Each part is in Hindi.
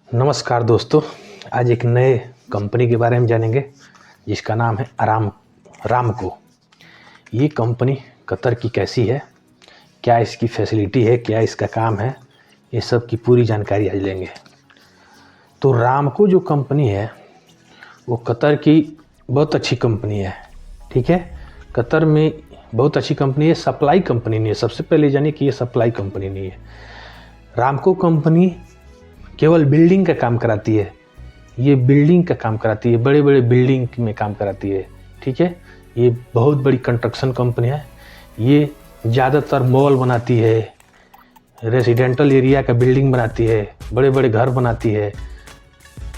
नमस्कार दोस्तों, आज एक नए कंपनी के बारे में जानेंगे जिसका नाम है रामको। ये कंपनी कतर की कैसी है, क्या इसकी फैसिलिटी है, क्या इसका काम है, ये सब की पूरी जानकारी आज लेंगे। तो रामको जो कंपनी है वो कतर की बहुत अच्छी कंपनी है। ठीक है, कतर में बहुत अच्छी कंपनी है, सप्लाई कंपनी नहीं है। सबसे पहले जानिए कि ये सप्लाई कंपनी नहीं है। रामको कंपनी केवल बिल्डिंग का काम कराती है। ये बिल्डिंग का काम कराती है, बड़े बड़े बिल्डिंग में काम कराती है। ठीक है, ये बहुत बड़ी कंस्ट्रक्शन कंपनी है। ये ज़्यादातर मॉल बनाती है, रेजिडेंटल एरिया का बिल्डिंग बनाती है, बड़े बड़े घर बनाती है।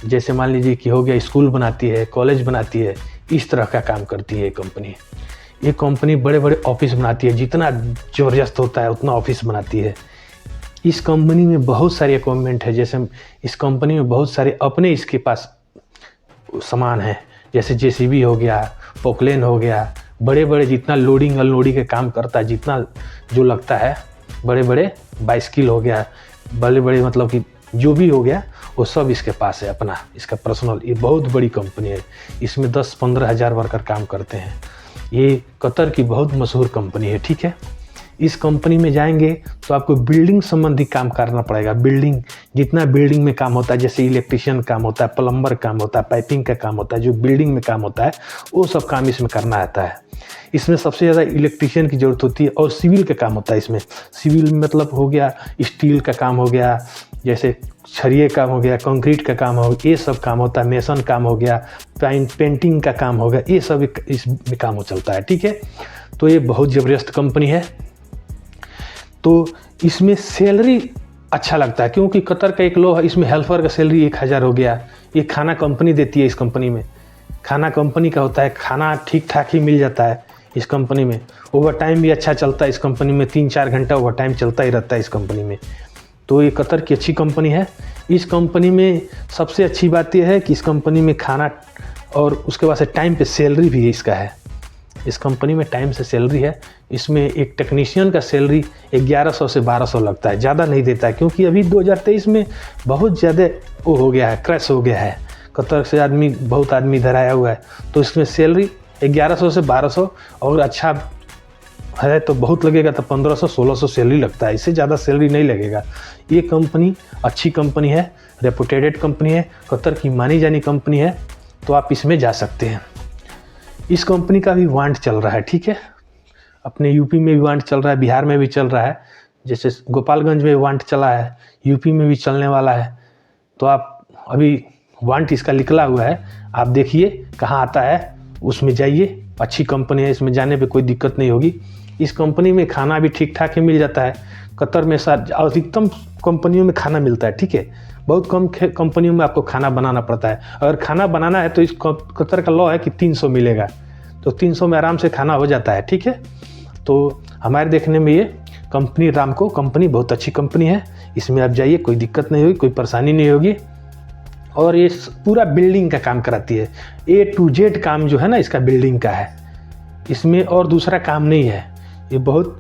जैसे मान लीजिए कि हो गया स्कूल बनाती है, कॉलेज बनाती है, इस तरह का काम करती है ये कंपनी। ये कंपनी बड़े बड़े ऑफिस बनाती है, जितना ज़बरदस्त होता है उतना ऑफिस बनाती है। इस कंपनी में बहुत सारे इक्विपमेंट है। जैसे इस कंपनी में बहुत सारे अपने इसके पास सामान है, जैसे जेसीबी हो गया, पोकलेन हो गया, बड़े बड़े जितना लोडिंग अनलोडिंग के काम करता है, जितना जो लगता है, बड़े बड़े बाइसिकल हो गया, बड़े बड़े मतलब कि जो भी हो गया वो सब इसके पास है अपना, इसका पर्सनल। ये बहुत बड़ी कंपनी है, इसमें 10-15 हज़ार वर्कर काम करते हैं। ये कतर की बहुत मशहूर कंपनी है। ठीक है, इस कंपनी में जाएंगे तो आपको बिल्डिंग संबंधी काम करना पड़ेगा। बिल्डिंग जितना बिल्डिंग में काम होता है, जैसे इलेक्ट्रिशियन काम होता है, प्लम्बर काम होता है, पाइपिंग का काम होता है, जो बिल्डिंग में काम होता है वो सब काम इसमें करना आता है। इसमें सबसे ज़्यादा इलेक्ट्रिशियन की ज़रूरत होती है और सिविल का काम होता है। इसमें सिविल मतलब हो गया स्टील का काम हो गया, जैसे छड़िए काम हो गया, कंक्रीट का काम हो गया, ये सब काम होता है। मेसन काम हो गया, पेंटिंग का काम हो गया, ये सब इसमें काम हो चलता है। ठीक है, तो ये बहुत ज़बरदस्त कंपनी है। तो इसमें सैलरी अच्छा लगता है, क्योंकि कतर का एक लॉ है, इसमें हेल्पर का सैलरी 1000 हो गया। ये खाना कंपनी देती है। इस कंपनी में खाना कंपनी का होता है, खाना ठीक ठाक ही मिल जाता है इस कंपनी में। ओवर टाइम भी अच्छा चलता है इस कंपनी में, 3-4 घंटा ओवर टाइम चलता ही रहता है इस कंपनी में। तो ये कतर की अच्छी कंपनी है। इस कंपनी में सबसे अच्छी बात यह है कि इस कंपनी में खाना और उसके बाद से टाइम पे सैलरी भी इसका है। इस कंपनी में टाइम से सैलरी है। इसमें एक टेक्नीशियन का सैलरी 1100 से 1200 लगता है, ज़्यादा नहीं देता है, क्योंकि अभी 2023 में बहुत ज़्यादा वो हो गया है, क्रैश हो गया है। कतर से बहुत आदमी इधर आया हुआ है, तो इसमें सैलरी 1100 से 1200, और अच्छा है तो बहुत लगेगा तो 1500-1600 सैलरी लगता है। इससे ज़्यादा सैलरी नहीं लगेगा। ये कंपनी अच्छी कंपनी है, रेपुटेटेड कंपनी है, कतर की मानी जानी कंपनी है, तो आप इसमें जा सकते हैं। इस कंपनी का भी वांट चल रहा है। ठीक है, अपने यूपी में भी वांट चल रहा है, बिहार में भी चल रहा है, जैसे गोपालगंज में वांट चला है, यूपी में भी चलने वाला है। तो आप अभी वांट इसका निकला हुआ है, आप देखिए कहाँ आता है, उसमें जाइए। अच्छी कंपनी है, इसमें जाने पे कोई दिक्कत नहीं होगी। इस कंपनी में खाना भी ठीक ठाक ही मिल जाता है। कतर में अधिकतम कंपनियों में खाना मिलता है। ठीक है, बहुत कम कंपनियों में आपको खाना बनाना पड़ता है। अगर खाना बनाना है तो इस कतर का लॉ है कि 300 मिलेगा, तो 300 में आराम से खाना हो जाता है। ठीक है, तो हमारे देखने में ये कंपनी रामको कंपनी बहुत अच्छी कंपनी है। इसमें आप जाइए, कोई दिक्कत नहीं होगी, कोई परेशानी नहीं होगी। और ये पूरा बिल्डिंग का काम कराती है। A to Z काम जो है ना इसका बिल्डिंग का है, इसमें और दूसरा काम नहीं है। ये बहुत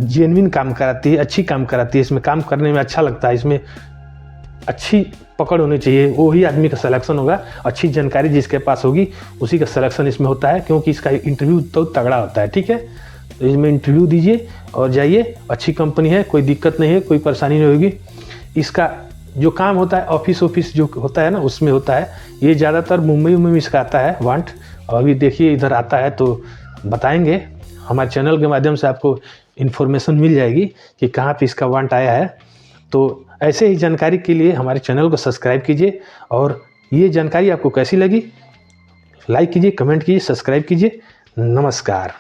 जेन्युइन काम कराती है, अच्छी काम कराती है। इसमें काम करने में अच्छा लगता है। इसमें अच्छी पकड़ होनी चाहिए, वही आदमी का सिलेक्शन होगा। अच्छी जानकारी जिसके पास होगी उसी का सिलेक्शन इसमें होता है, क्योंकि इसका इंटरव्यू तो तगड़ा होता है। ठीक है, तो इसमें इंटरव्यू दीजिए और जाइए। अच्छी कंपनी है, कोई दिक्कत नहीं है, कोई परेशानी नहीं होगी। इसका जो काम होता है ऑफिस जो होता है ना उसमें होता है। ये ज़्यादातर मुंबई में इसका आता है वांट। और अभी देखिए इधर आता है तो बताएंगे, हमारे चैनल के माध्यम से आपको इन्फॉर्मेशन मिल जाएगी कि कहाँ पे इसका वांट आया है। तो ऐसे ही जानकारी के लिए हमारे चैनल को सब्सक्राइब कीजिए। और ये जानकारी आपको कैसी लगी, लाइक कीजिए, कमेंट कीजिए, सब्सक्राइब कीजिए। नमस्कार।